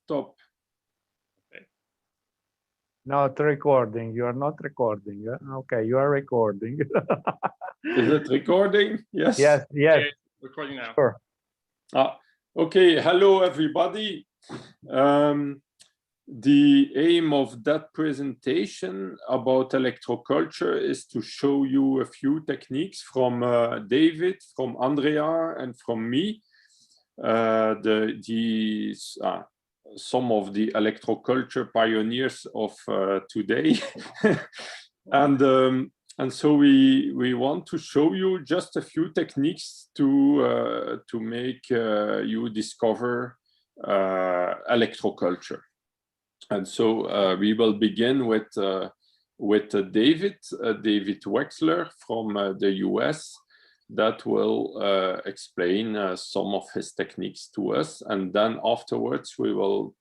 stop. Okay. Not recording. You are not recording. Okay, you are recording. Is it recording? Yes. Yes, yes. Okay, recording now. Sure. Okay, hello everybody. The aim of that presentation about electroculture is to show you a few techniques from David, from Andrea, and from me. Some of the electroculture pioneers of today. And so we want to show you just a few techniques to make you discover electroculture. And so we will begin with David Wechsler from the US that will explain some of his techniques to us, and then afterwards will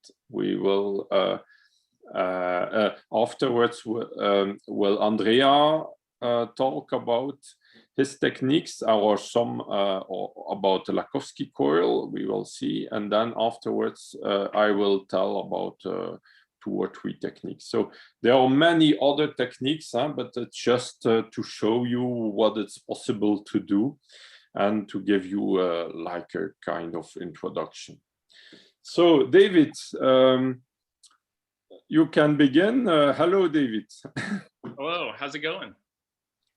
Andrea talk about his techniques or some about the Lakhovsky coil, we will see, and then afterwards I will tell about 2 or 3 techniques. So there are many other techniques, but it's just to show you what it's possible to do and to give you like a kind of introduction. So David, you can begin. Hello, David. Hello, how's it going?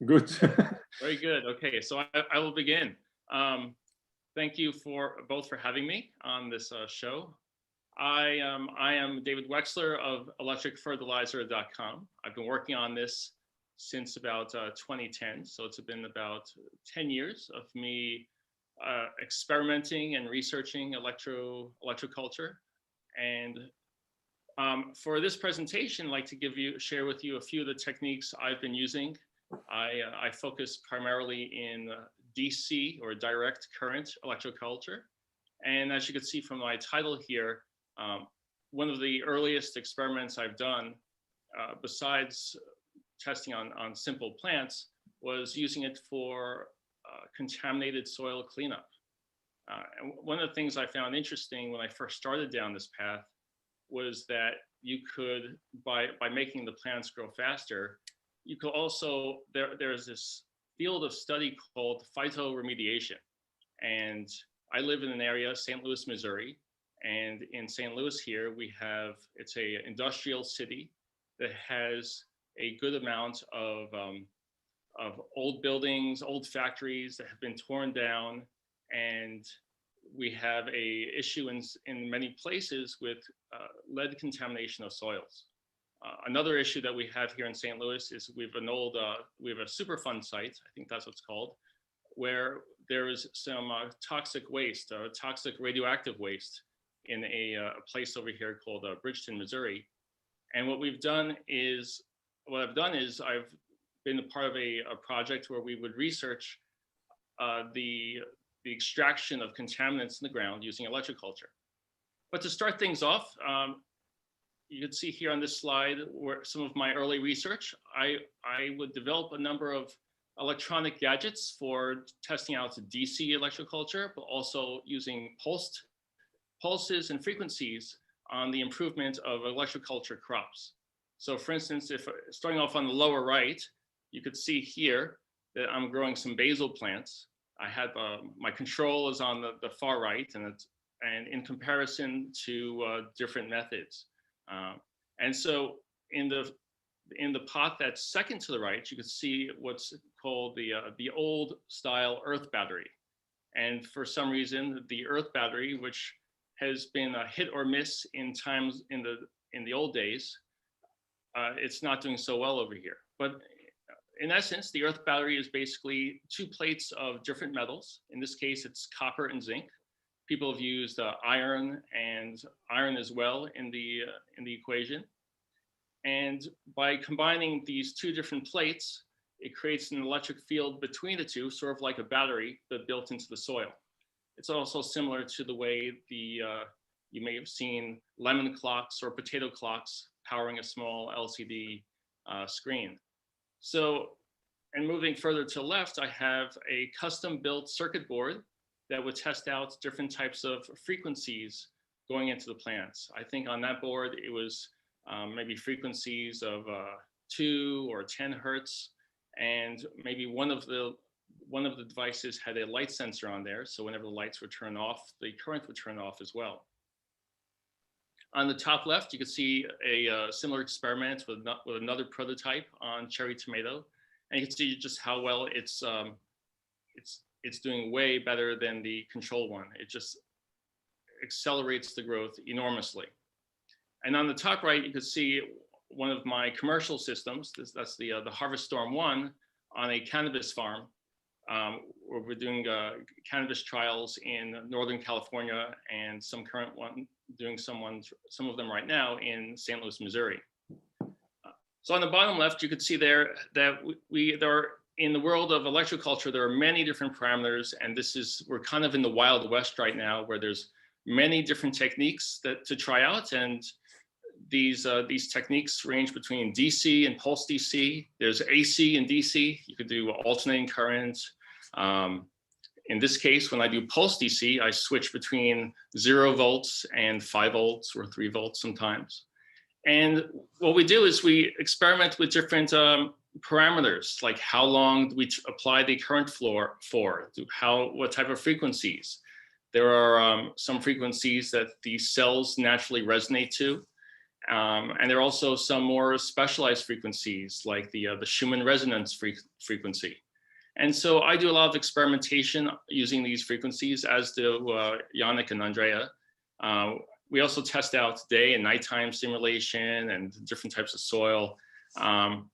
Good. Very good. Okay, so I will begin. Thank you both for having me on this show. I am David Wechsler of electricfertilizer.com. I've been working on this since about 2010, so it's been about 10 years of me experimenting and researching electroculture. And for this presentation, I'd like to share with you a few of the techniques I've been using. I focus primarily in DC or direct current electroculture. And as you can see from my title here, one of the earliest experiments I've done, besides testing on simple plants, was using it for contaminated soil cleanup. And one of the things I found interesting when I first started down this path was that you could, by making the plants grow faster, you could also, there's this field of study called phytoremediation. And I live in an area, St. Louis, Missouri. And in St. Louis here, it's a industrial city that has a good amount of old buildings, old factories that have been torn down. And we have a issue in many places with lead contamination of soils. Another issue that we have here in St. Louis is we have a Superfund site, I think that's what it's called, where there is some toxic waste, toxic radioactive waste in a place over here called Bridgeton, Missouri. And what I've done is I've been a part of a project where we would research the extraction of contaminants in the ground using electroculture. But to start things off, you can see here on this slide where some of my early research. I would develop a number of electronic gadgets for testing out DC electroculture, but also using pulses and frequencies on the improvement of electroculture crops. So for instance, if starting off on the lower right, you could see here that I'm growing some basil plants. I had my control is on the far right, and in comparison to different methods. And so in the pot that's second to the right, you can see what's called the old style earth battery. And for some reason, the earth battery, which has been a hit or miss in the old days, it's not doing so well over here. But in essence, the earth battery is basically 2 plates of different metals. In this case, it's copper and zinc. People have used iron as well in the equation. And by combining these 2 different plates, it creates an electric field between the 2, sort of like a battery, but built into the soil. It's also similar to the way you may have seen lemon clocks or potato clocks powering a small LCD screen. So, and moving further to the left, I have a custom built circuit board that would test out different types of frequencies going into the plants. I think on that board, it was maybe frequencies of 2 or 10 hertz. And maybe one of the devices had a light sensor on there. So whenever the lights would turn off, the current would turn off as well. On the top left, you can see a similar experiment with another prototype on cherry tomato. And you can see just how well it's doing way better than the control one. It just accelerates the growth enormously. And on the top right, you can see one of my commercial systems. That's the Harvest Storm 1 on a cannabis farm, where we're doing cannabis trials in Northern California, and doing some of them right now in St. Louis, Missouri. So on the bottom left, you can see there that in the world of electroculture, there are many different parameters, and we're kind of in the Wild West right now, where there's many different techniques to try out, and these techniques range between DC and pulse DC. There's AC and DC. You could do alternating current. In this case, when I do pulse DC, I switch between 0 volts and 5 volts or 3 volts sometimes. And what we do is we experiment with different parameters, like how long do we apply the current for, what type of frequencies. There are some frequencies that the cells naturally resonate to. And there are also some more specialized frequencies, like the Schumann resonance frequency. And so I do a lot of experimentation using these frequencies, as do Yannick and Andrea. We also test out day and nighttime simulation and different types of soil. And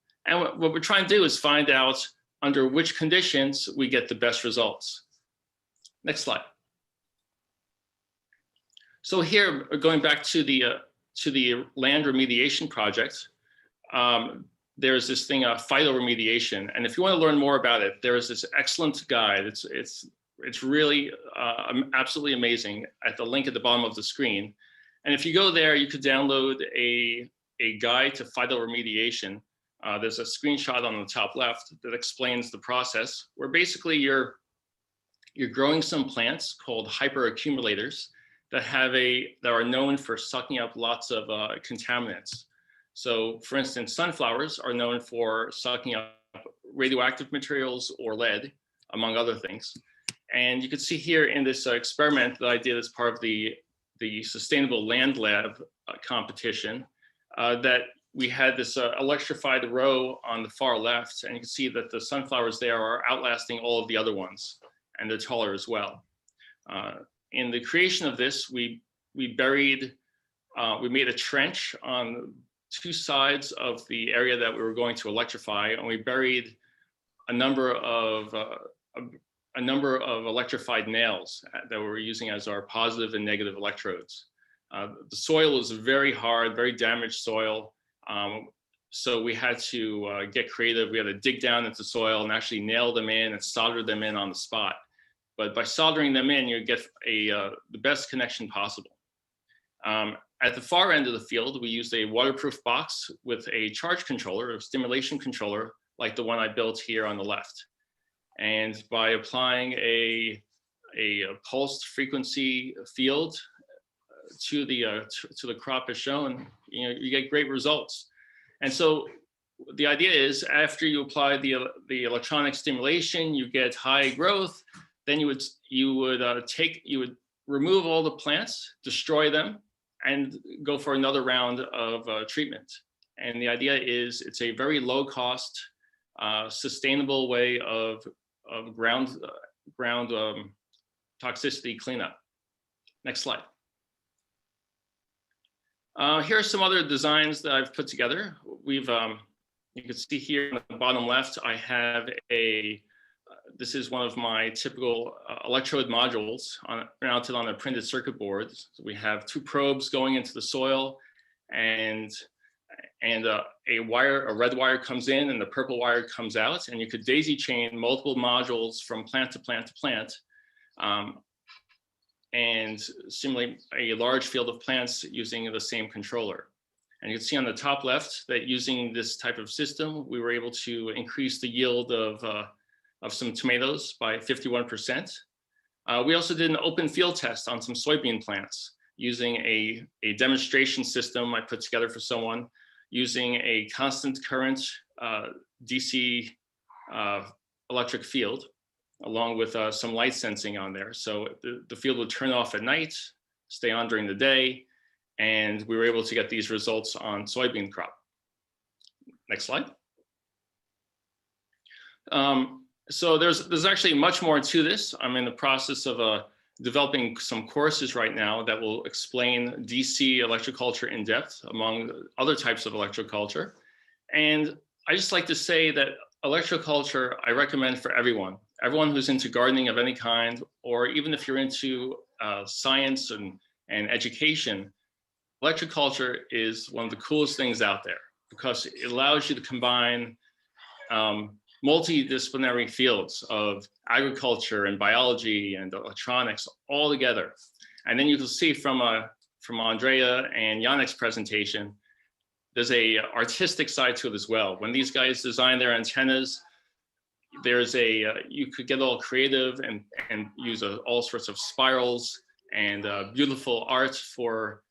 what we're trying to do is find out under which conditions we get the best results. Next slide. So here, going back to the land remediation project, there's this thing, phytoremediation. And if you want to learn more about it, there is this excellent guide. It's really absolutely amazing at the link at the bottom of the screen. And if you go there, you could download a guide to phytoremediation. There's a screenshot on the top left that explains the process, where basically you're growing some plants called hyperaccumulators that are known for sucking up lots of contaminants. So for instance, sunflowers are known for sucking up radioactive materials or lead, among other things. And you can see here in this experiment that I did as part of the Sustainable Land Lab competition, that we had this electrified row on the far left, and you can see that the sunflowers there are outlasting all of the other ones, and they're taller as well. In the creation of this, we made a trench on 2 sides of the area that we were going to electrify, and we buried a number of electrified nails that we were using as our positive and negative electrodes. The soil was very hard, very damaged soil. So we had to get creative. We had to dig down into the soil and actually nail them in and solder them in on the spot. But by soldering them in, you get the best connection possible. At the far end of the field, we used a waterproof box with a charge controller, a stimulation controller, like the one I built here on the left. And by applying a pulsed frequency field to the crop as shown, you get great results. And so the idea is, after you apply the electronic stimulation, you get high growth. Then you would remove all the plants, destroy them, and go for another round of treatment. And the idea is, it's a very low cost, sustainable way of ground toxicity cleanup. Next slide. Here are some other designs that I've put together. You can see here on the bottom left, I have this is one of my typical electrode modules mounted on a printed circuit board. So we have 2 probes going into the soil, and a red wire comes in and the purple wire comes out, and you could daisy chain multiple modules from plant to plant to plant, and simulate a large field of plants using the same controller. And you can see on the top left that using this type of system, we were able to increase the yield of some tomatoes by 51%. We also did an open field test on some soybean plants. using a demonstration system I put together for someone, using a constant current DC electric field, along with some light sensing on there. So the field would turn off at night, stay on during the day, and we were able to get these results on soybean crop. Next slide. So there's actually much more to this. I'm in the process of developing some courses right now that will explain DC electroculture in depth, among other types of electroculture. And I just like to say that electroculture, I recommend for everyone who's into gardening of any kind, or even if you're into science and education. Electroculture is one of the coolest things out there because it allows you to combine multidisciplinary fields of agriculture and biology and electronics all together. And then you can see from Andrea and Yannick's presentation, there's a artistic side to it as well. When these guys design their antennas, there's you could get all creative and use all sorts of spirals and beautiful art for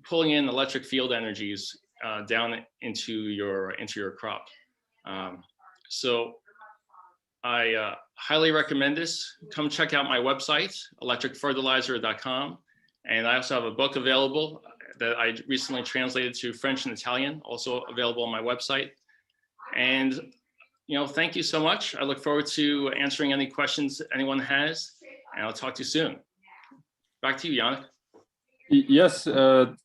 pulling in electric field energies down into your crop. So I highly recommend this. Come check out my website, electricfertilizer.com. And I also have a book available that I recently translated to French and Italian, also available on my website. And thank you so much. I look forward to answering any questions anyone has, and I'll talk to you soon. Back to you, Yannick. Yes,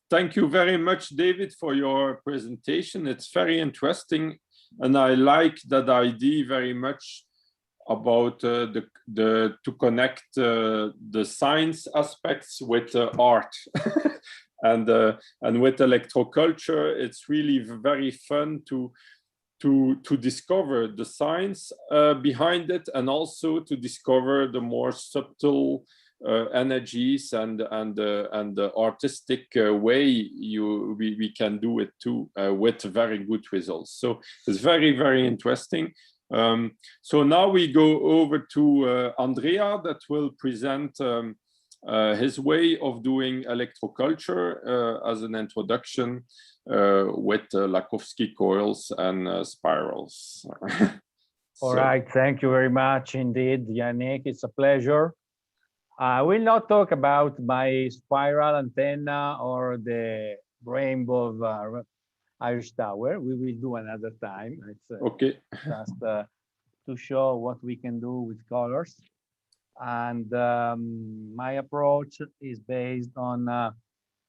thank you very much, David, for your presentation. It's very interesting, and I like that idea very much about to connect the science aspects with art. and with electroculture, it's really very fun to discover the science behind it, and also to discover the more subtle energies and the artistic way we can do it too, with very good results. So it's very, very interesting. So now we go over to Andrea, that will present his way of doing electroculture as an introduction with Lakhovsky coils and spirals. All right, thank you very much indeed, Yannick. It's a pleasure. I will not talk about my spiral antenna or the rainbow of Irish Tower. We will do another time. It's okay. Just to show what we can do with colors. And my approach is based on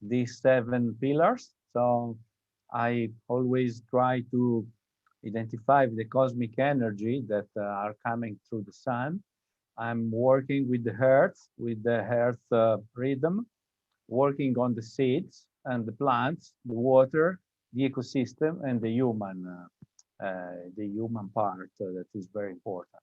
these 7 pillars. So I always try to identify the cosmic energy that are coming through the sun. I'm working with the earth, rhythm, working on the seeds and the plants, the water, the ecosystem, and the human part that is very important.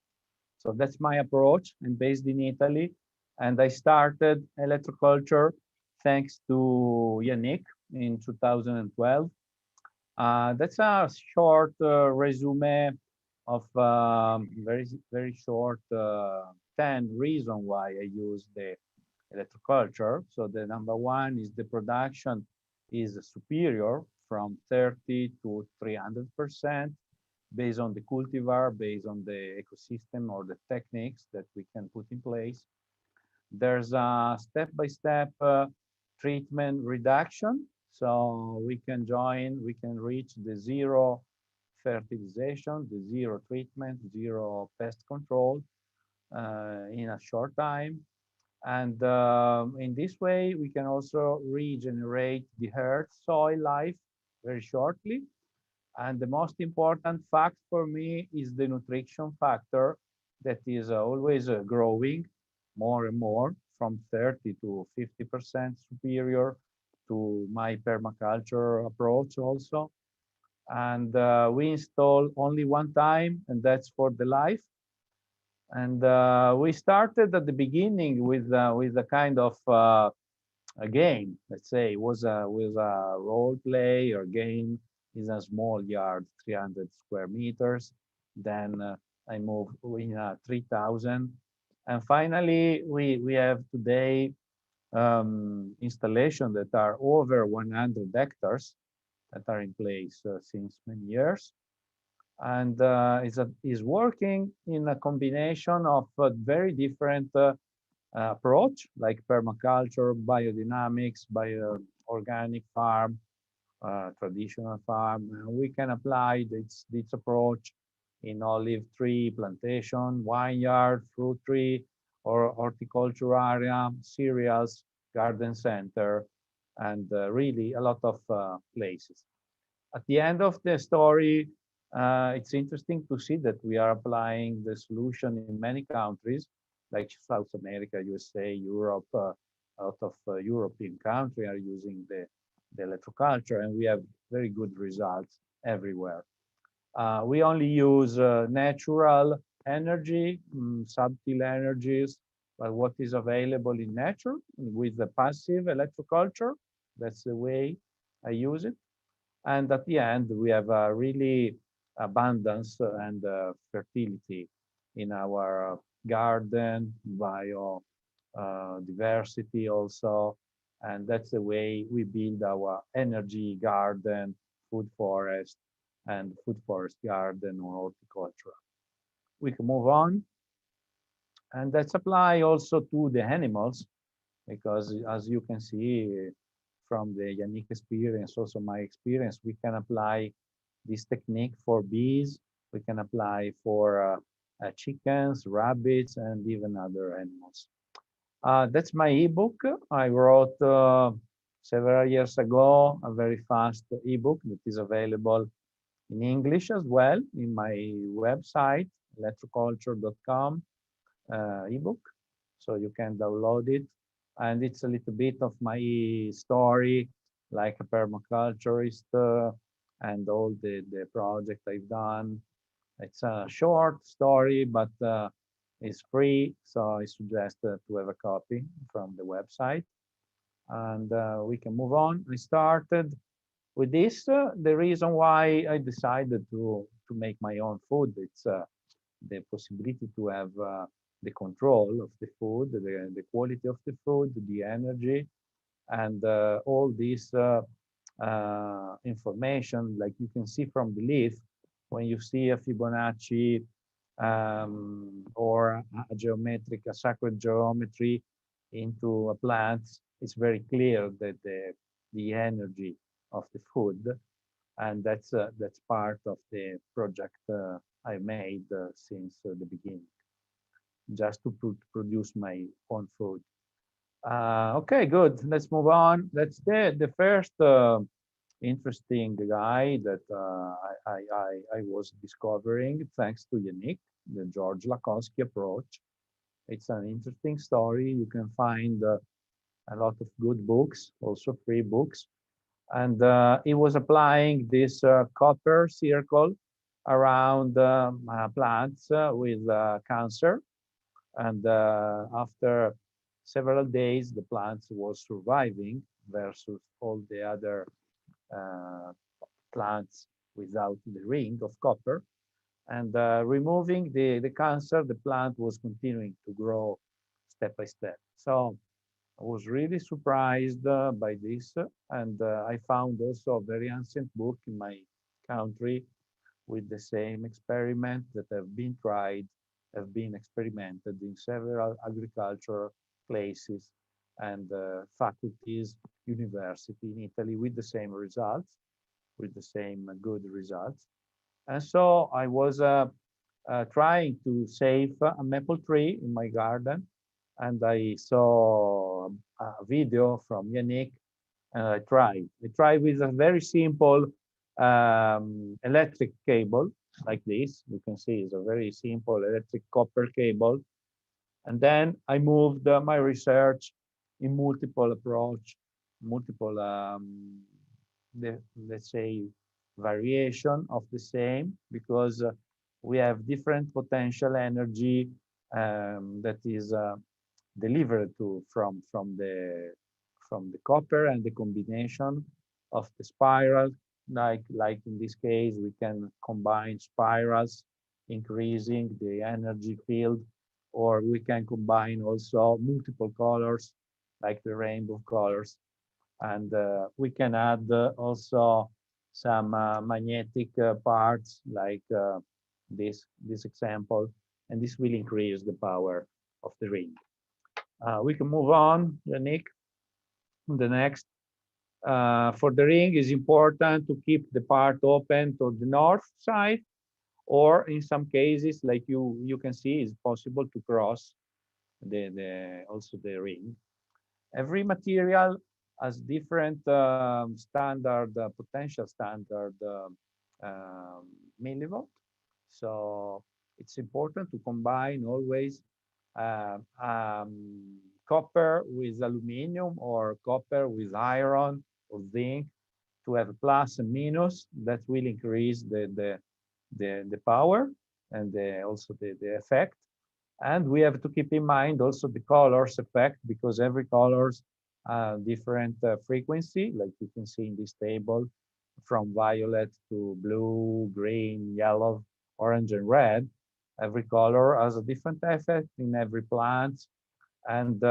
So that's my approach. I'm based in Italy, and I started electroculture thanks to Yannick in 2012. That's a short resume of very short 10 reasons why I use the electroculture. So the number 1 is the production is superior from 30 to 300% based on the cultivar, based on the ecosystem or the techniques that we can put in place. There's a step-by-step treatment reduction. So we can reach the 0 fertilization, the 0 treatment, 0 pest control in a short time. And in this way, we can also regenerate the earth soil life very shortly. And the most important fact for me is the nutrition factor that is always growing more and more, from 30 to 50% superior to my permaculture approach also. And we install only 1 time, and that's for the life. And we started at the beginning with a kind of a game. Let's say it was a role play or game in a small yard, 300 square meters. Then I moved in 3,000, and finally we have today installations that are over 100 hectares that are in place since many years. And is working in a combination of very different approach, like permaculture, biodynamics, organic farm, traditional farm. We can apply this approach in olive tree plantation, vineyard, fruit tree, or horticulture area, cereals, garden center, and really a lot of places. At the end of the story, it's interesting to see that we are applying the solution in many countries, like South America, USA, Europe. A lot of European countries are using the electroculture, and we have very good results everywhere. We only use natural energy, subtle energies, but what is available in nature with the passive electroculture. That's the way I use it. And at the end, we have a really abundance and fertility in our garden, diversity also. And that's the way we build our energy garden, food forest, and food forest garden or horticulture. We can move on. And that's apply also to the animals, because as you can see from the Yannick experience, also my experience, we can apply this technique for bees. We can apply for chickens, rabbits, and even other animals. That's my ebook. I wrote several years ago a very fast ebook that is available in English as well in my website, electroculture.com ebook. So you can download it. And it's a little bit of my story, like a permaculturist and all the project I've done. It's a short story, but it's free. So I suggest to have a copy from the website. And we can move on. I started with this. The reason why I decided to make my own food, it's the possibility to have the control of the food, the quality of the food, the energy, and all this information, like you can see from the leaf, when you see a Fibonacci or a sacred geometry into a plant, it's very clear that the energy of the food, and that's part of the project I made since the beginning, just to produce my own food. Okay, good. Let's move on. That's the first interesting guy that I was discovering thanks to Yannick, the George Lakhovsky approach. It's an interesting story. You can find a lot of good books, also free books. And he was applying this copper circle around plants with cancer. And after several days, the plants was surviving versus all the other plants without the ring of copper. And removing the cancer, the plant was continuing to grow step by step. So I was really surprised by this. And I found also a very ancient book in my country with the same experiment that have been experimented in several agricultural places and faculties, university in Italy with the same results, with the same good results. And so I was trying to save a maple tree in my garden, and I saw a video from Yannick, and I tried. I tried with a very simple electric cable like this. You can see it's a very simple electric copper cable. And then I moved my research in multiple approach, multiple, let's say, variation of the same, because we have different potential energy that is delivered from the copper, and the combination of the spiral, like in this case, we can combine spirals, increasing the energy field, or we can combine also multiple colors like the rainbow colors. And we can add also some magnetic parts like this example, and this will increase the power of the ring. We can move on, Yannick. The next, for the ring, is important to keep the part open to the north side, or in some cases, like you can see, it's possible to cross also the ring. Every material has different standard potential standard millivolt. So it's important to combine always copper with aluminum, or copper with iron or zinc, to have a plus and minus that will increase the power and also the effect. And we have to keep in mind also the colors effect, because every colors different frequency, like you can see in this table, from violet to blue, green, yellow, orange, and red. Every color has a different effect in every plant. And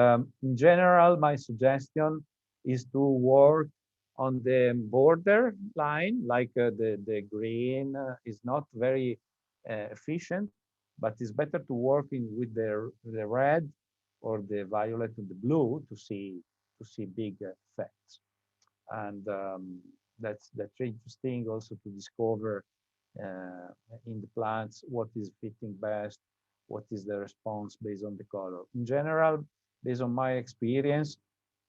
in general, my suggestion is to work on the border line, like the green is not very efficient, but it's better to work with the red or the violet and the blue to see big effects. And that's interesting also to discover in the plants what is fitting best, what is the response based on the color. In general, based on my experience,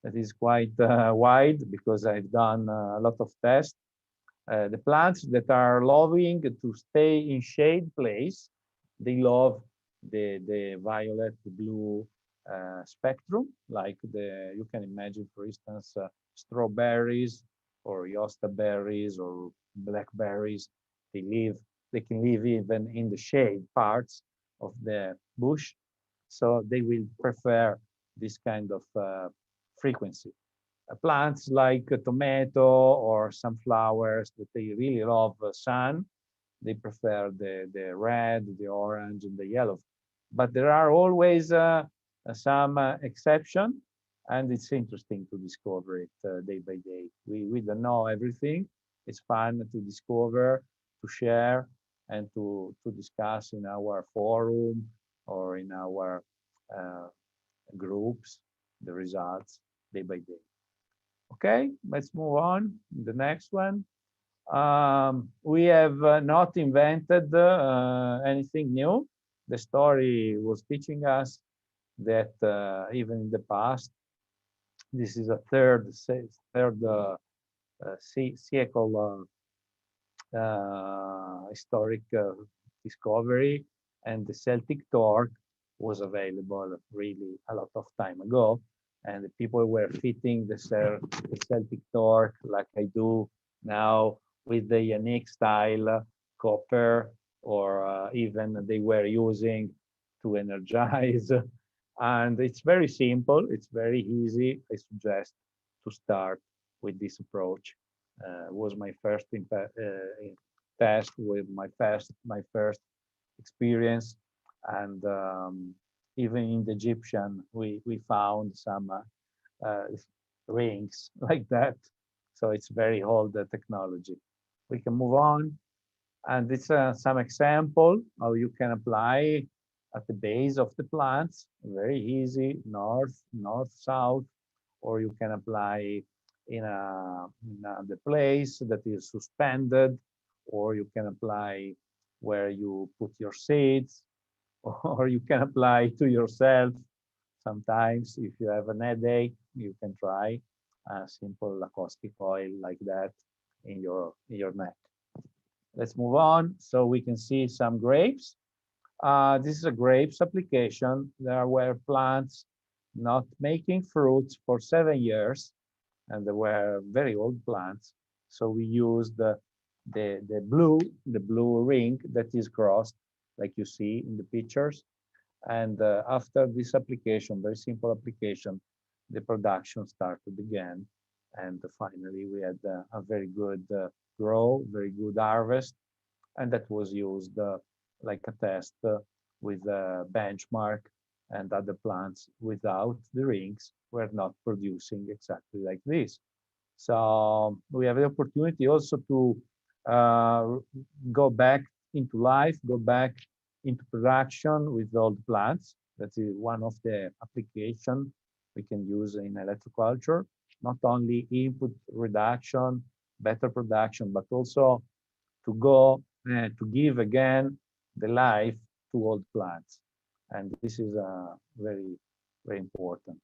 that is quite wide, because I've done a lot of tests. The plants that are loving to stay in shade place, they love the violet, the blue spectrum, like you can imagine, for instance, strawberries or yosta berries or blackberries. They can live even in the shade parts of the bush, so they will prefer this kind of frequency. Plants like tomato or sunflowers that they really love sun, they prefer the red, the orange, and the yellow. But there are always some exception, and it's interesting to discover it day by day. We don't know everything. It's fun to discover, to share, and to discuss in our forum or in our groups the results day by day. Okay, let's move on. The next one. We have not invented anything new. The story was teaching us that even in the past, this is a third cycle historic discovery, and the Celtic torque was available really a lot of time ago, and the people were fitting the Celtic torque like I do now with the Yannick style copper, or even they were using to energize. And it's very simple, it's very easy. I suggest to start with this approach. Was my first test with my first experience, and even in the Egyptian we found some rings like that. So it's very old technology. We can move on, and it's some example how you can apply at the base of the plants. Very easy, north, south, or you can apply in the place that is suspended, or you can apply where you put your seeds, or you can apply to yourself. Sometimes if you have an headache, you can try a simple Lakhovsky coil like that in your neck. Let's move on so we can see some grapes. This is a grapes application. There were plants not making fruits for 7 years, and they were very old plants. So we used the blue ring that is crossed, like you see in the pictures. And after this application, very simple application, the production started again. And finally, we had a very good grow, very good harvest. And that was used like a test with a benchmark and other plants without the rings were not producing exactly like this. So we have the opportunity also to go back into life, go back into production with all the plants. That is one of the applications we can use in electroculture, not only input reduction, better production, but also to go to give again the life to all plants. And this is very, very important.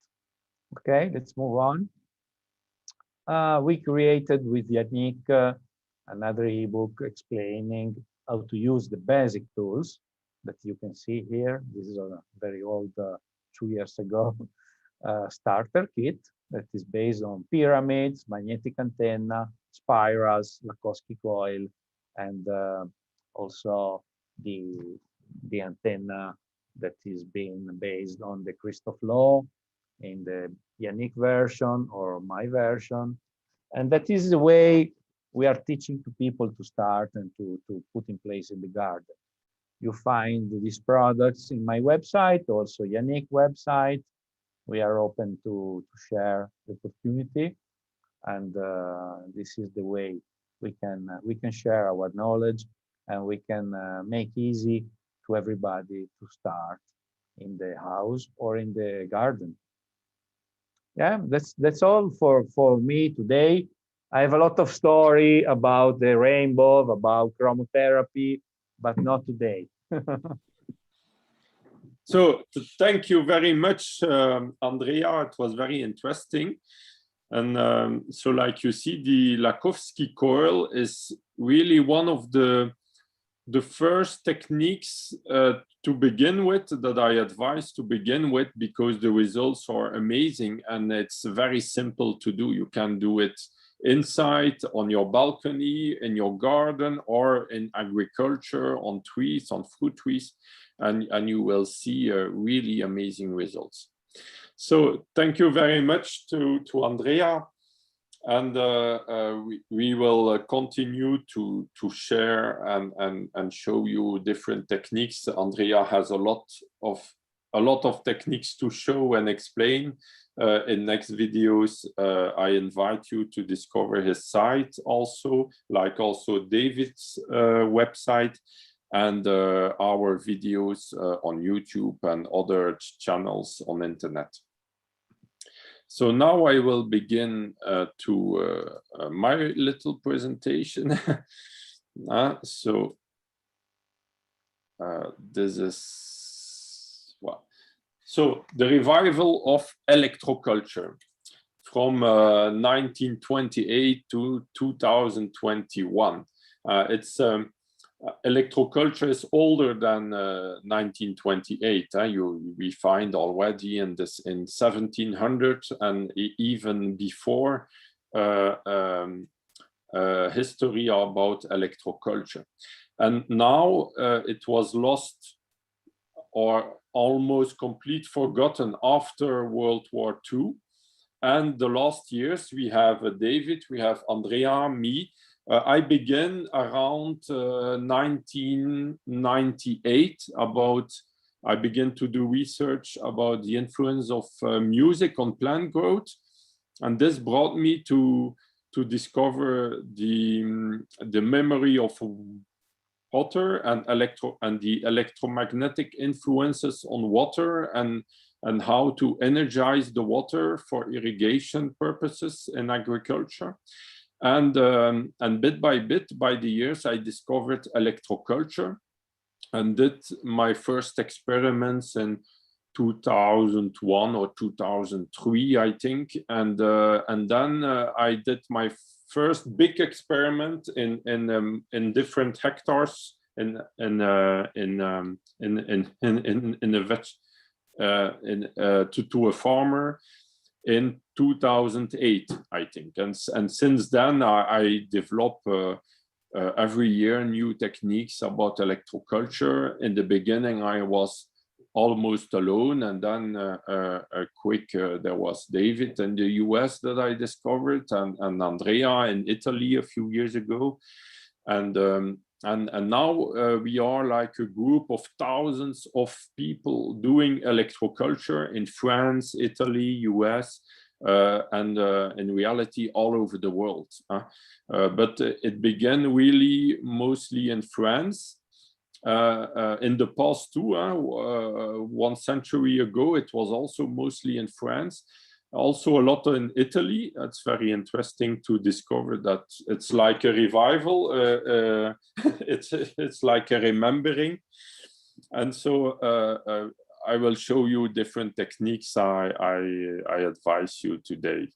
Okay, let's move on. We created with Yannick another ebook explaining how to use the basic tools that you can see here. This is a very old, 2 years ago, starter kit that is based on pyramids, magnetic antenna, spirals, Lakhovsky coil, and also the antenna that is being based on the Christoph law in the Yannick version or my version. And that is the way we are teaching to people to start and to put in place in the garden. You find these products in my website, also Yannick website. We are open to share the opportunity, and this is the way we can share our knowledge, and we can make easy to everybody to start in the house or in the garden. Yeah, that's all for me today. I have a lot of story about the rainbow, about chromotherapy, but not today. So thank you very much, Andrea. It was very interesting. And so like you see, the Lakhovsky coil is really one of the first techniques to begin with, that I advise to begin with, because the results are amazing and it's very simple to do. You can do it inside, on your balcony, in your garden, or in agriculture, on trees, on fruit trees, and you will see really amazing results. So thank you very much to Andrea, and we will continue to share and show you different techniques. Andrea has a lot of techniques to show and explain. In next videos, I invite you to discover his site also, like also David's website, and our videos on YouTube and other channels on internet. So now I will begin my little presentation. This is well. So the revival of electroculture from 1928 to 2021. Electroculture is older than 1928. We find already in 1700 and even before history about electroculture. And now it was lost or almost complete forgotten after World War II. And the last years we have David, we have Andrea, me. I began around 1998 I began to do research about the influence of music on plant growth. And this brought me to discover the memory of water and the electromagnetic influences on water, and how to energize the water for irrigation purposes in agriculture. And bit by bit, by the years, I discovered electroculture and did my first experiments in 2001 or 2003, I think. And then I did my first big experiment in different hectares to a farmer in 2008, I think. And since then, I develop every year new techniques about electroculture. In the beginning, I was almost alone, and then there was David in the US that I discovered, and Andrea in Italy a few years ago. And And now we are like a group of thousands of people doing electroculture in France, Italy, US, and in reality all over the world. But it began really mostly in France. In the past too, 1 century ago, it was also mostly in France. Also a lot in Italy. It's very interesting to discover that it's like a revival. It's like a remembering. And so I will show you different techniques I advise you today.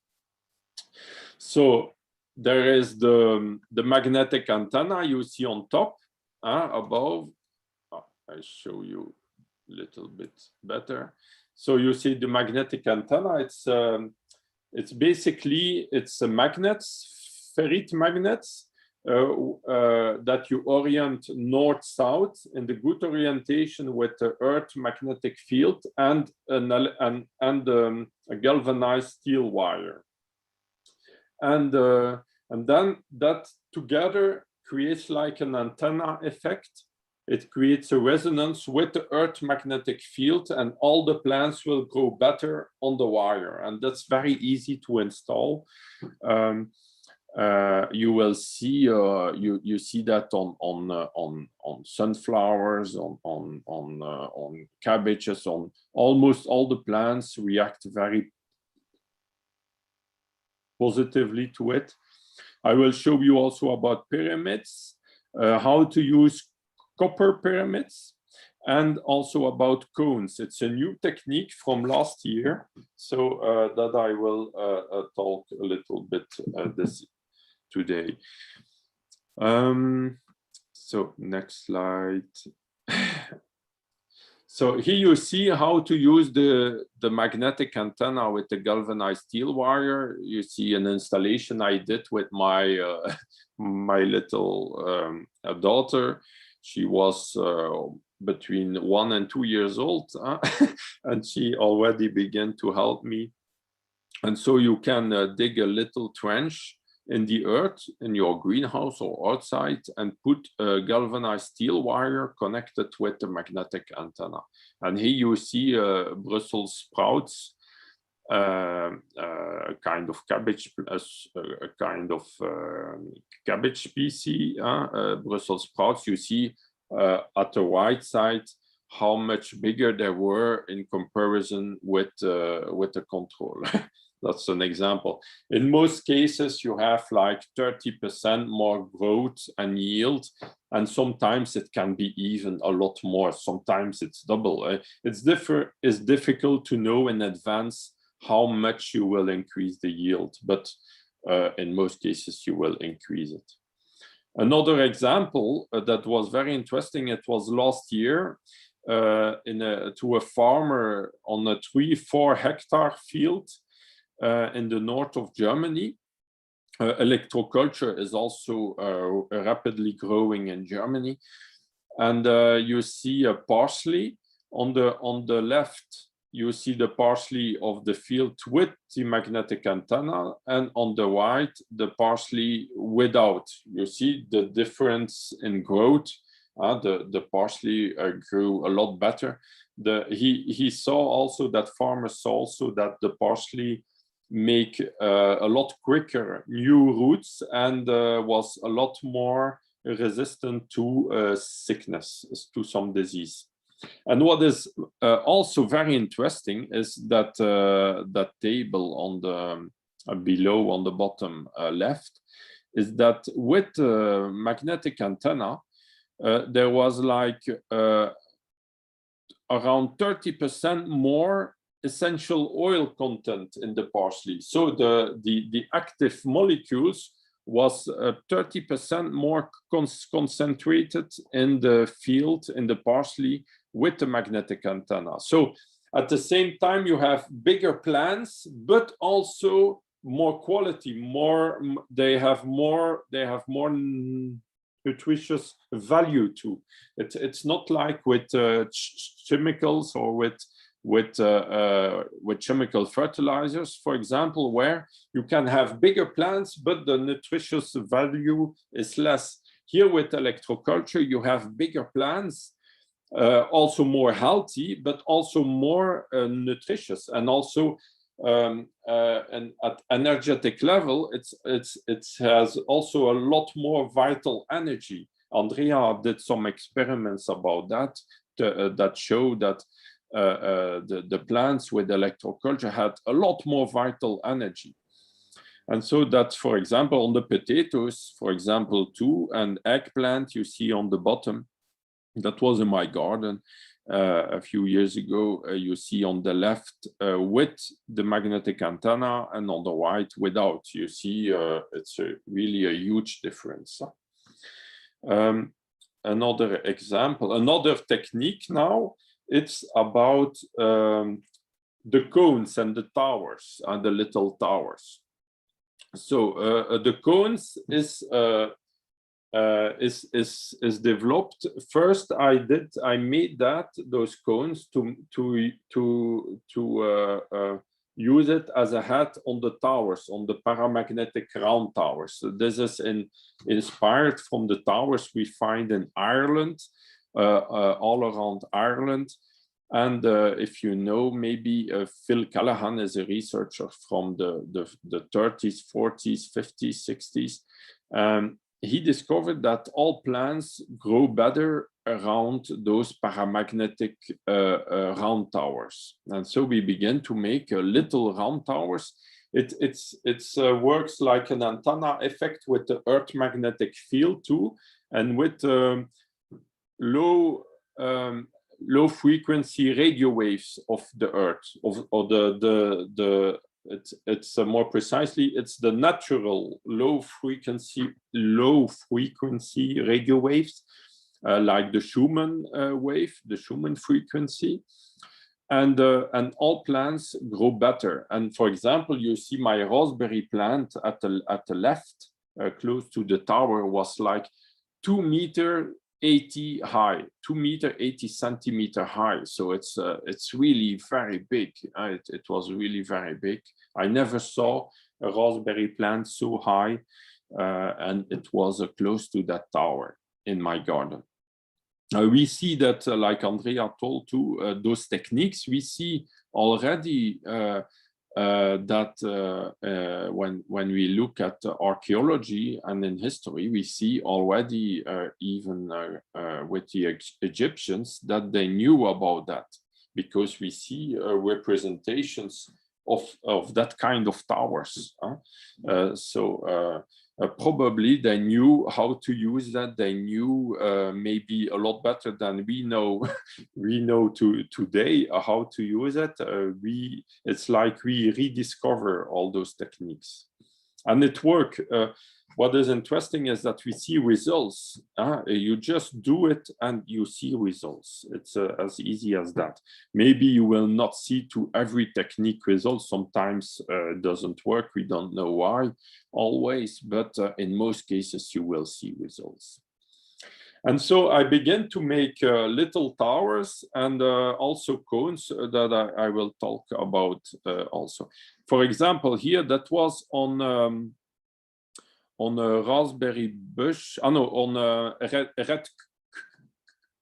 So there is the magnetic antenna you see on top, above. I show you a little bit better. So you see the magnetic antenna. It's basically a magnets, ferrite magnets that you orient north-south in the good orientation with the Earth magnetic field and a galvanized steel wire, and then that together creates like an antenna effect. It creates a resonance with the Earth magnetic field, and all the plants will grow better on the wire. And that's very easy to install. You will see you see that on sunflowers, on cabbages, on almost all the plants react very positively to it. I will show you also about pyramids, how to use copper pyramids, and also about cones. It's a new technique from last year, so that I will talk a little bit this today. So next slide. So here you see how to use the magnetic antenna with the galvanized steel wire. You see an installation I did with my my little daughter. She was between 1 and 2 years old, and she already began to help me. And so you can dig a little trench in the earth in your greenhouse or outside and put a galvanized steel wire connected with the magnetic antenna. And here you see Brussels sprouts, a kind of cabbage, cabbage species, Brussels sprouts. You see at the right side how much bigger they were in comparison with the control. That's an example. In most cases, you have like 30% more growth and yield, and sometimes it can be even a lot more. Sometimes it's double. It's difficult to know in advance how much you will increase the yield, but in most cases, you will increase it. Another example that was very interesting, it was last year to a farmer on a 3-4 hectare field in the north of Germany. Electroculture is also rapidly growing in Germany. And you see a parsley on the left. You see the parsley of the field with the magnetic antenna, and on the right, the parsley without. You see the difference in growth. The parsley grew a lot better. He saw also that farmers saw also that the parsley make a lot quicker new roots and was a lot more resistant to sickness, to some disease. And what is also very interesting is that that table on the below on the bottom left is that with the magnetic antenna there was like around 30% more essential oil content in the parsley. So the active molecules was 30% more concentrated in the field, in the parsley, with the magnetic antenna. So at the same time, you have bigger plants, but also more quality, they have more nutritious value too. It's not like with chemicals or with chemical fertilizers, for example, where you can have bigger plants, but the nutritious value is less. Here with electroculture, you have bigger plants, also more healthy, but also more nutritious, and also and at energetic level, it has also a lot more vital energy. Andrea did some experiments about that that show that the plants with electroculture had a lot more vital energy. And so that, for example, on the potatoes, for example, too, and eggplant you see on the bottom, that was in my garden a few years ago. You see on the left with the magnetic antenna, and on the right without. You see it's really a huge difference. Another example, another technique now, it's about the cones and the towers and the little towers. So the cones is developed. First, I made those cones to use it as a hat on the towers, on the paramagnetic round towers. So this is inspired from the towers we find in Ireland, all around Ireland. And if you know, maybe Phil Callahan is a researcher from the 30s, 40s, 50s, 60s. He discovered that all plants grow better around those paramagnetic round towers. And so we began to make little round towers. It works like an antenna effect with the Earth magnetic field too, and with low frequency radio waves of the Earth, it's more precisely, it's the natural low frequency radio waves, like the Schumann wave, the Schumann frequency, and all plants grow better. And for example, you see my raspberry plant at the left, close to the tower, was like 2.80 meters high, 2.80 centimeters high. So it's really very big. It was really very big. I never saw a raspberry plant so high, and it was close to that tower in my garden. We see that, like Andrea told too, those techniques, we see already that when we look at archaeology and in history, we see already even with the Egyptians that they knew about that, because we see representations of that kind of towers. Probably they knew how to use that. They knew maybe a lot better than we know today how to use it. It's like we rediscover all those techniques, and it works. What is interesting is that we see results. You just do it and you see results. It's as easy as that. Maybe you will not see to every technique results. Sometimes it doesn't work. We don't know why always, but in most cases you will see results. And so I began to make little towers and also cones that I will talk about also. For example, here that was on a raspberry bush, on red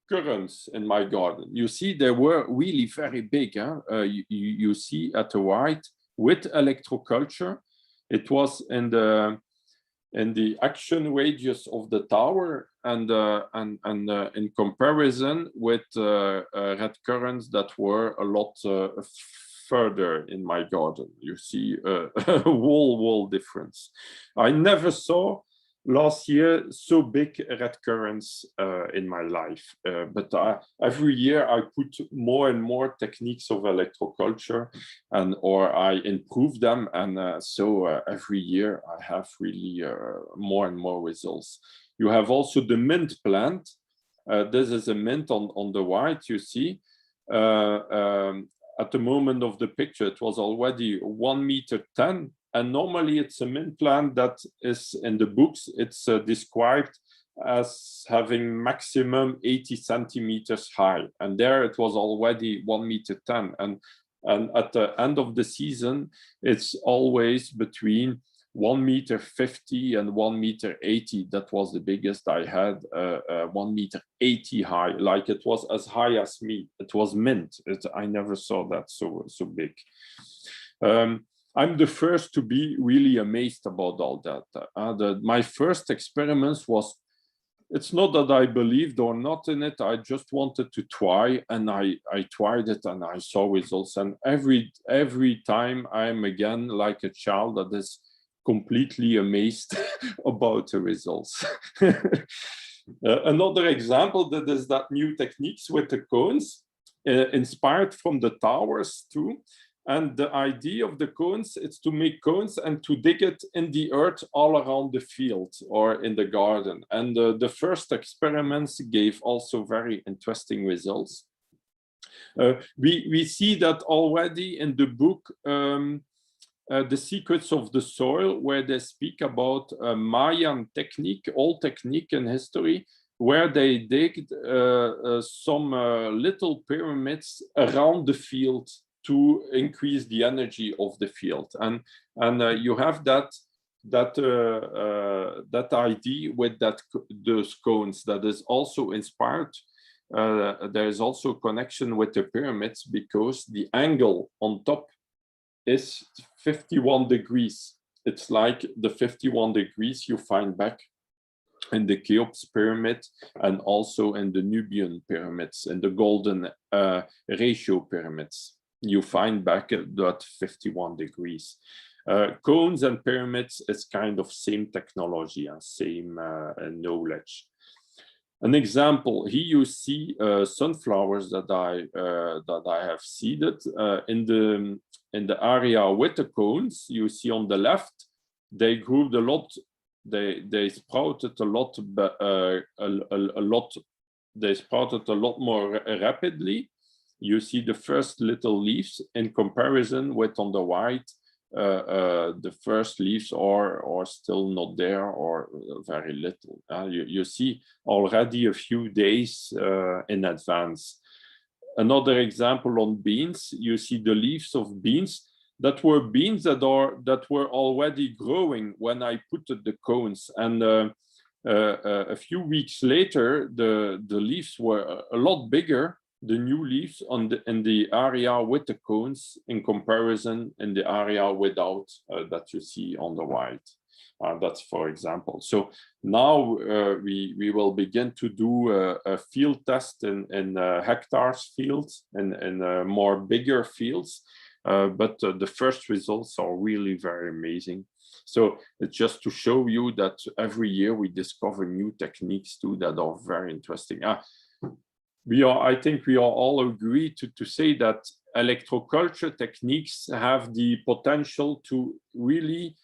currants in my garden. You see, they were really very big. You see at the right with electroculture. It was in the action radius of the tower, and in comparison with red currants that were a lot further in my garden. You see a wall difference. I never saw last year so big red currants in my life, but every year I put more and more techniques of electroculture, or I improve them, and so every year I have really more and more results. You have also the mint plant. This is a mint on the right, you see. At the moment of the picture, it was already 1.10 meters, and normally it's a mint plant that is in the books. It's described as having maximum 80 centimeters high, and there it was already 1.10 meters, and at the end of the season, it's always between 1.50 and 1.80 m. That was the biggest I had, 1.80 m high, like it was as high as me. It was mint. I never saw that so big. I'm the first to be really amazed about all that. My first experiments was, it's not that I believed or not in it, I just wanted to try, and I tried it and I saw results. And every time I'm again like a child that is completely amazed about the results. Another example that is that new techniques with the cones, inspired from the towers too. And the idea of the cones is to make cones and to dig it in the earth all around the field or in the garden. And the first experiments gave also very interesting results. We see that already in the book, The Secrets of the Soil, where they speak about Mayan technique, old technique in history, where they digged some little pyramids around the field to increase the energy of the field. And you have that idea with those cones that is also inspired. There is also a connection with the pyramids because the angle on top is 51 degrees. It's like the 51 degrees you find back in the Cheops pyramid and also in the Nubian pyramids, in the golden ratio pyramids. You find back that 51 degrees. Cones and pyramids is kind of same technology and same knowledge. An example, here you see sunflowers that I have seeded in the area with the cones. You see on the left, they grew a lot. They sprouted a lot. They sprouted a lot more rapidly. You see the first little leaves in comparison with on the right. The first leaves are still not there or very little. You see already a few days in advance. Another example on beans, you see the leaves of beans that were beans that were already growing when I put the cones. And a few weeks later, the leaves were a lot bigger, the new leaves in the area with the cones in comparison in the area without that you see on the right. That's for example. So now we will begin to do a field test in hectares fields in more bigger fields. But the first results are really very amazing. So it's just to show you that every year we discover new techniques too that are very interesting. I think we are all agreed to say that electroculture techniques have the potential to really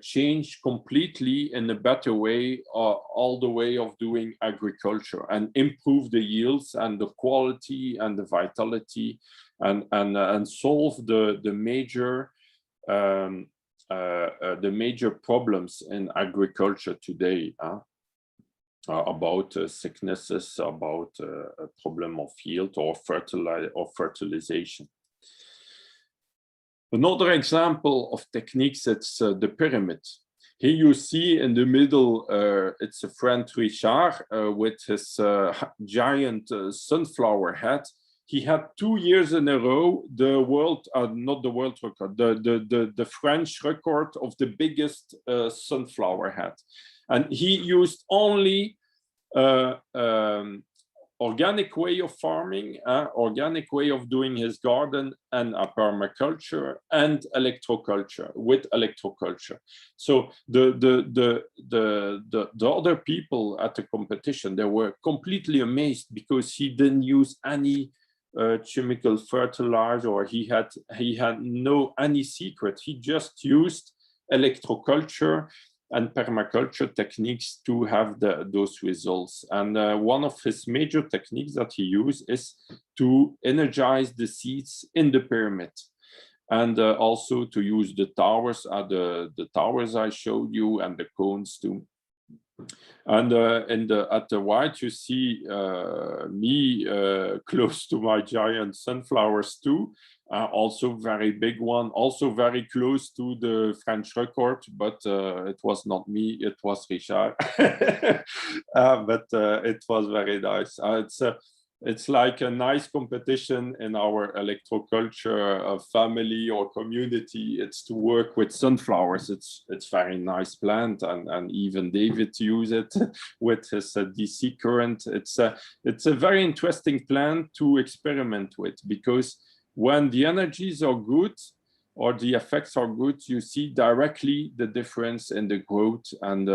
change completely in a better way all the way of doing agriculture and improve the yields and the quality and the vitality and solve the major problems in agriculture today. About sicknesses, about a problem of yield or fertilization. Another example of techniques, it's the pyramid. Here you see in the middle, it's a friend Richard with his giant sunflower head. He had 2 years in a row the world, not the world record, the French record of the biggest sunflower head. And he used only organic way of farming, organic way of doing his garden, and permaculture and electroculture with electroculture. So the other people at the competition, they were completely amazed because he didn't use any chemical fertilizer, or he had any secret. He just used electroculture and permaculture techniques to have those results. And one of his major techniques that he used is to energize the seeds in the pyramid, and also to use the towers, the towers I showed you, and the cones too. And at the right, you see me close to my giant sunflowers too. Also very big one, also very close to the French record, but it was not me, it was Richard. But it was very nice. It's like a nice competition in our electroculture family or community. It's to work with sunflowers. It's very nice plant, and even David used it with his DC current. It's a very interesting plant to experiment with, because when the energies are good or the effects are good, you see directly the difference in the growth and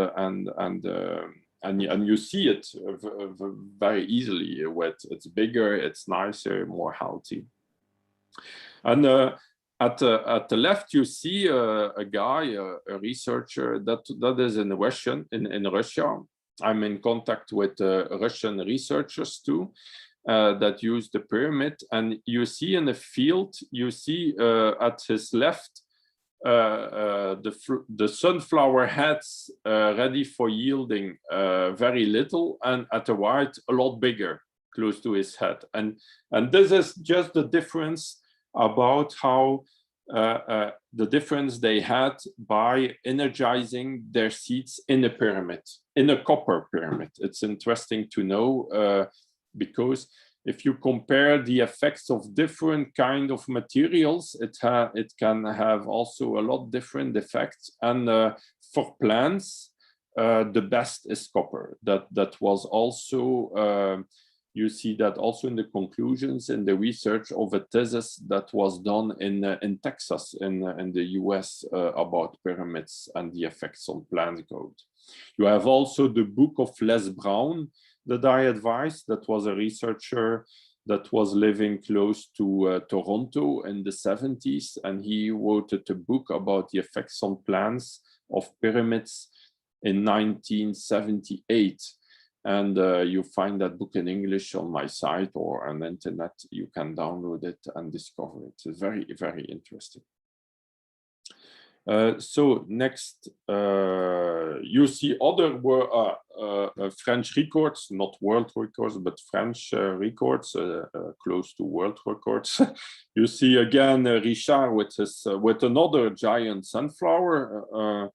you see it very easily. It's bigger, it's nicer, more healthy. And at the left, you see a guy, a researcher that is in Russia. I'm in contact with Russian researchers too. That use the pyramid, and you see in the field, you see at his left the sunflower heads ready for yielding, very little, and at the right a lot bigger, close to his head. And this is just the difference about how the difference they had by energizing their seeds in a pyramid, in a copper pyramid. It's interesting to know. Because if you compare the effects of different kind of materials, it can have also a lot different effects. And for plants, the best is copper. That was also, you see that also in the conclusions in the research of a thesis that was done in Texas, in the US, about pyramids and the effects on plant growth. You have also the book of Les Brown that I advised, that was a researcher that was living close to Toronto in the 70s, and he wrote a book about the effects on plants of pyramids in 1978. And you find that book in English on my site or on the internet. You can download it and discover it. It's very, very interesting. So next, you see other French records, not world records, but French records, close to world records. You see again Richard with another giant sunflower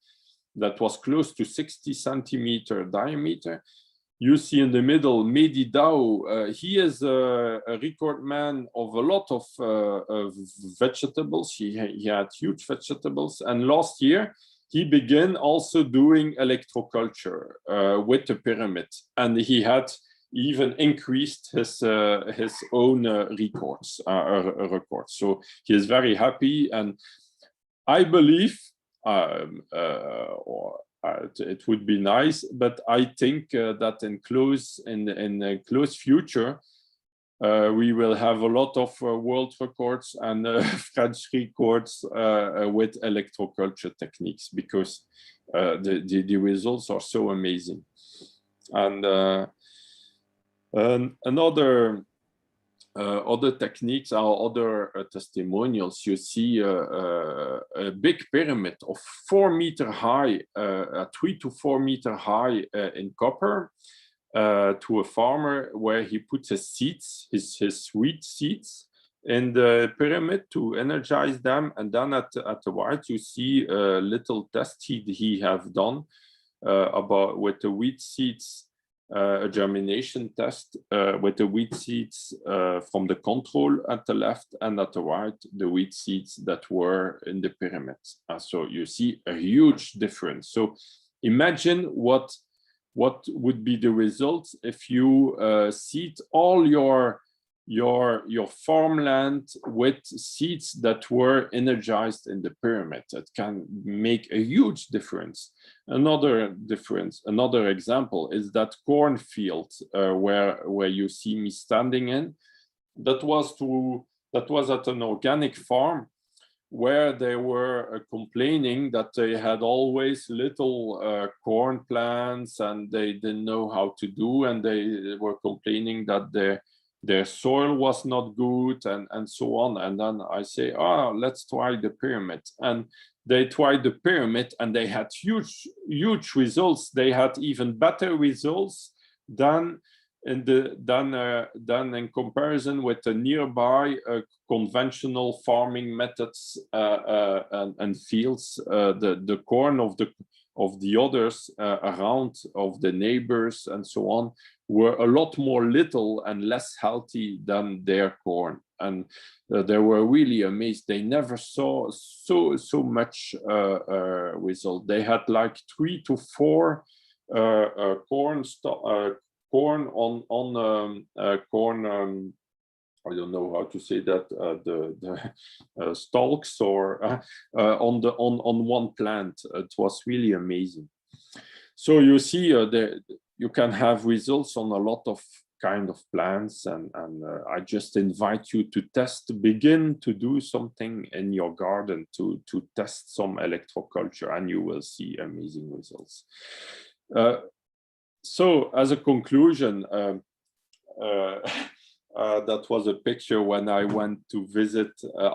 that was close to 60 centimeter diameter. You see in the middle, Mehdi Dao. He is a record man of a lot of vegetables. He had huge vegetables. And last year, he began also doing electroculture with the pyramid. And he had even increased his own records. So he is very happy. And I believe, it would be nice, but I think that in a close future, we will have a lot of world records and French records with electroculture techniques, because the results are so amazing. And other techniques or other testimonials, you see a big pyramid of 4 meter high, 3 to 4 meter high in copper, to a farmer, where he puts his seeds, his wheat seeds in the pyramid to energize them. And then at the right, you see a little test he have done with the wheat seeds. A germination test with the wheat seeds from the control at the left, and at the right, the wheat seeds that were in the pyramid. So you see a huge difference. So imagine what would be the results if you seed all your farmland with seeds that were energized in the pyramid. It can make a huge difference. Another example is that cornfield where you see me standing in. That was at an organic farm where they were complaining that they had always little corn plants and they didn't know how to do, and they were complaining that their soil was not good and so on. And then I say, let's try the pyramid. And they tried the pyramid and they had huge results. They had even better results than in comparison with the nearby conventional farming methods and fields. The corn of the others around, of the neighbors and so on, were a lot more little and less healthy than their corn. And they were really amazed. They never saw so much result. They had like 3 to 4 corn on corn. I don't know how to say that, the stalks or on one plant. It was really amazing. So you see, you can have results on a lot of kind of plants, and I just invite you to begin to do something in your garden to test some electroculture, and you will see amazing results. So as a conclusion, that was a picture when I went to visit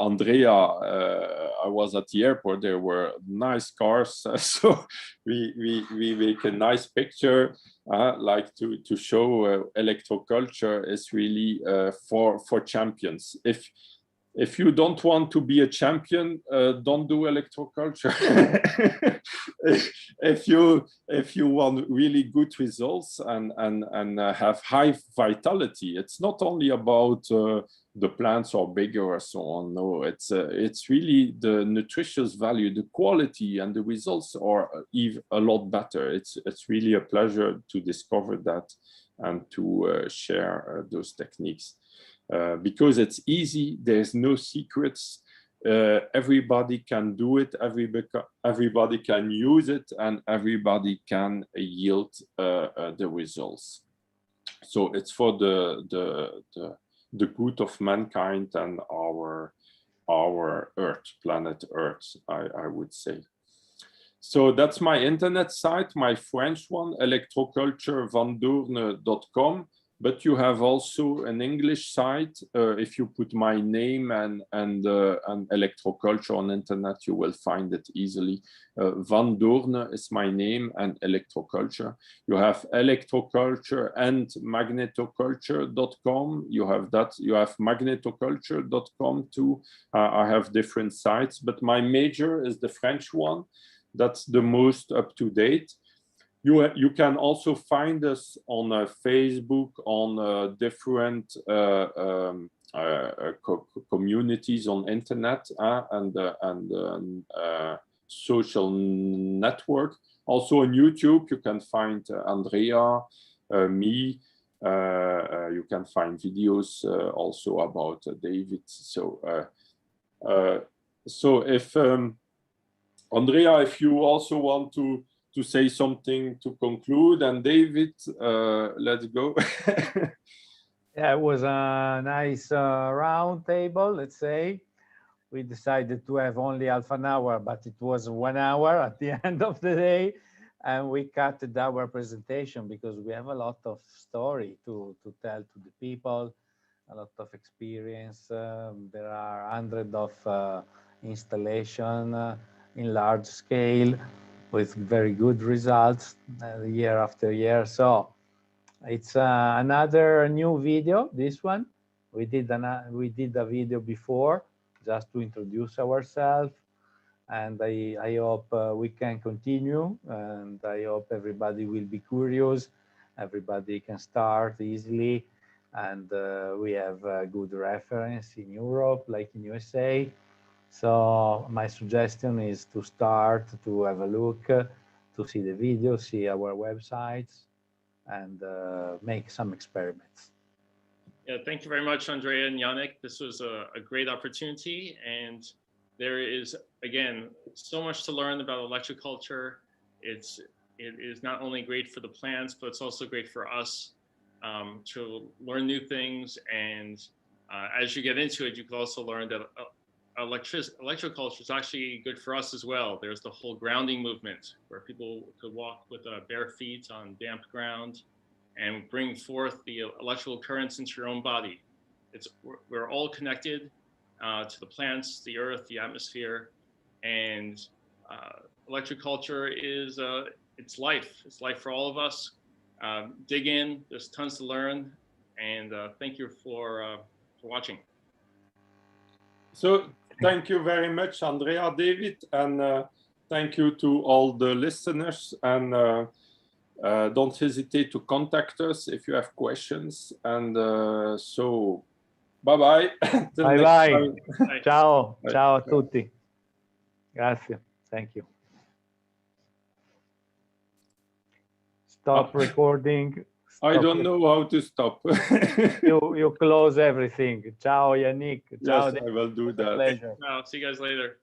Andrea. I was at the airport. There were nice cars, so we make a nice picture, like to show electroculture is really for champions. If you don't want to be a champion, don't do electroculture. If you want really good results and have high vitality, it's not only about the plants are bigger or so on. No, it's really the nutritious value, the quality, and the results are even a lot better. It's really a pleasure to discover that and to share those techniques. Because it's easy, there's no secrets, everybody can do it, everybody can use it, and everybody can yield the results. So it's for the good of mankind and our Earth, planet Earth, I would say. So that's my internet site, my French one, electroculturevandorne.com. But you have also an English site. If you put my name and electroculture on internet, you will find it easily. Van Doorne is my name, and electroculture. You have electroculture and magnetoculture.com. You have that. You have magnetoculture.com too. I have different sites, but my major is the French one. That's the most up to date. You can also find us on Facebook, on different communities on internet and social network. Also on YouTube, you can find Andrea, me. You can find videos also about David. So if Andrea, if you also want to say something to conclude, and David, let's go. Yeah, it was a nice round table, let's say. We decided to have only half an hour, but it was 1 hour at the end of the day, and we cut our presentation because we have a lot of story to tell to the people, a lot of experience. There are hundreds of installation in large scale, with very good results year after year. So it's another new video, this one. We did a video before just to introduce ourselves, and I hope we can continue, and I hope everybody will be curious, everybody can start easily, and we have a good reference in Europe, like in USA. So my suggestion is to start to have a look, to see the video, see our websites, and make some experiments. Yeah, thank you very much, Andrea and Yannick. This was a great opportunity, and there is, again, so much to learn about electroculture. It is not only great for the plants, but it's also great for us to learn new things. And as you get into it, you can also learn that electroculture is actually good for us as well. There's the whole grounding movement where people could walk with bare feet on damp ground and bring forth the electrical currents into your own body. We're all connected to the plants, the earth, the atmosphere, and Electroculture is it's life. It's life for all of us. Dig in. There's tons to learn, and thank you for watching. So thank you very much, Andrea, David, and thank you to all the listeners. And don't hesitate to contact us if you have questions. And so, bye-bye. Bye bye. Bye. Ciao. Bye. Ciao a tutti. Grazie. Thank you. Stop recording. I don't know how to stop. You close everything. Ciao, Yannick. Ciao. Yes, I will do It's a that. pleasure. I'll see you guys later.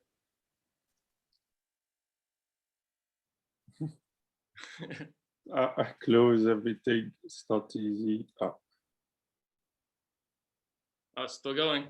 I close everything. It's not easy. Still going.